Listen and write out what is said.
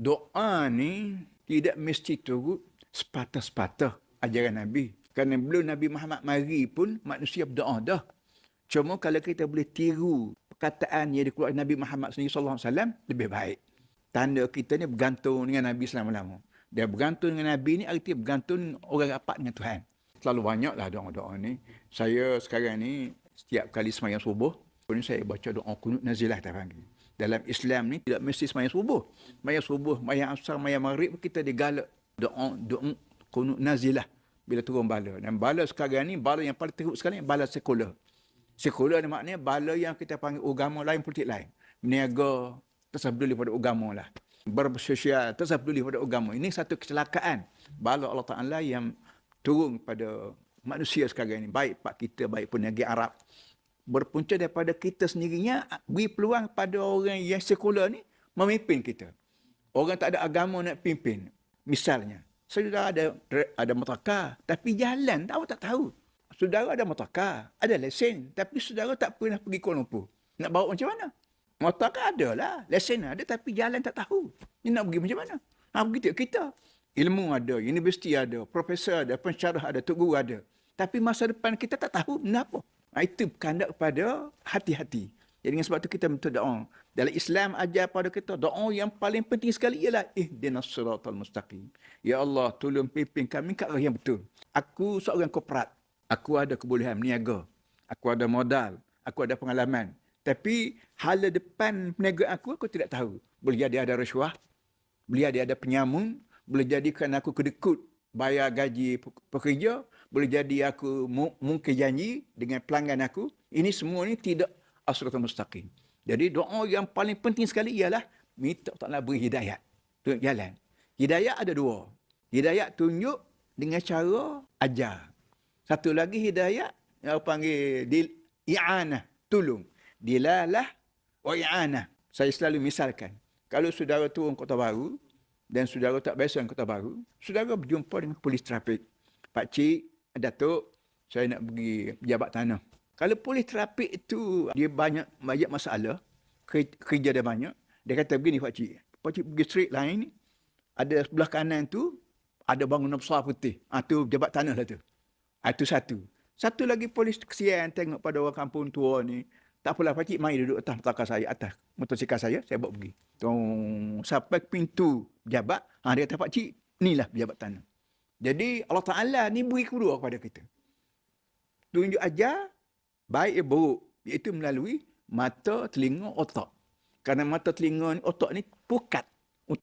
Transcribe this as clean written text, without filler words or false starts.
doa ni tidak mesti turut sepatah-sepatah ajaran Nabi. Kerana belum Nabi Muhammad mari pun manusia berdoa dah. Cuma kalau kita boleh tiru perkataan yang dikeluarkan Nabi Muhammad SAW, lebih baik. Tanda kita ni bergantung dengan Nabi selama-lama. Dia bergantung dengan Nabi ni artinya bergantung orang rapat dengan Tuhan. Terlalu banyaklah doa-doa ni. Saya sekarang ni setiap kali sembahyang subuh, saya baca doa kunut nazilah tak panggil. Dalam Islam ni tidak mesti sembahyang subuh. Sembahyang subuh, sembahyang asar, sembahyang maghrib kita digalak doa kunut nazilah bila turun bala. Dan bala sekarang ni, bala yang paling teruk sekali, bala sekular. Sekular ni maknanya bala yang kita panggil agama lain, politik lain. Berniaga, tersebut pada agama lah. Bersosial, tersebut pada agama. Ini satu kecelakaan. Bala Allah Ta'ala yang turun pada manusia sekarang ini. Baik pak kita, baik pun negeri Arab. Berpunca daripada kita sendirinya, beri peluang pada orang yang sekular ni memimpin kita. Orang tak ada agama nak pimpin. Misalnya, saudara ada motorkar, tapi jalan tak tahu. Saudara ada motorkar, ada lesen, tapi saudara tak pernah pergi Kuala Lumpur. Nak bawa macam mana? Motorkar ada lah, lesen ada, tapi jalan tak tahu. Ni nak pergi macam mana? Begitu kita. Ilmu ada, universiti ada, profesor ada, pensyarah ada, tok guru ada. Tapi masa depan kita tak tahu kenapa. Itu berkandak kepada hati-hati. Jadi dengan sebab tu kita minta doa. Dalam Islam ajar pada kita, doa yang paling penting sekali ialah ihdinas siratal mustaqim. Ya Allah, tolong pimpin kami ke arah yang betul. Aku seorang korporat. Aku ada kebolehan berniaga. Aku ada modal. Aku ada pengalaman. Tapi hala depan perniagaan aku tidak tahu. Boleh jadi ada rasuah. Boleh jadi ada penyamun. Boleh jadi kerana aku kedekut bayar gaji pekerja. Boleh jadi aku mungkin janji dengan pelanggan aku. Ini semua ni tidak as-siratal mustaqim. Jadi doa yang paling penting sekali ialah minta Allah beri hidayat. Tunjuk jalan. Hidayat ada dua. Hidayat tunjuk dengan cara ajar. Satu lagi hidayat yang panggil i'anah, tolong. Dilalah wa i'anah. Saya selalu misalkan, kalau saudara turun Kota Baru dan saudara tak biasa Kota Baru, saudara berjumpa dengan polis trafik. Pak Cik, Datuk, saya nak pergi pejabat tanah. Kalau polis trafik itu dia banyak masalah, kerja dia banyak, dia kata begini Pak Cik pergi straight line ni, ada sebelah kanan tu ada bangunan besar putih. Tu pejabat tanah lah tu. Itu satu. Satu lagi polis kesian tengok pada orang kampung tua ni. Tak apalah Pak Cik, mari duduk atas motosikal saya bawa pergi. Sampai ke pintu pejabat, dia kata Pak Cik, inilah pejabat tanah. Jadi Allah Ta'ala ni beri kedua kepada kita. Tunjuk ajar, baik buruk. Iaitu melalui mata, telinga, otak. Kerana mata, telinga ni, otak ni pukat.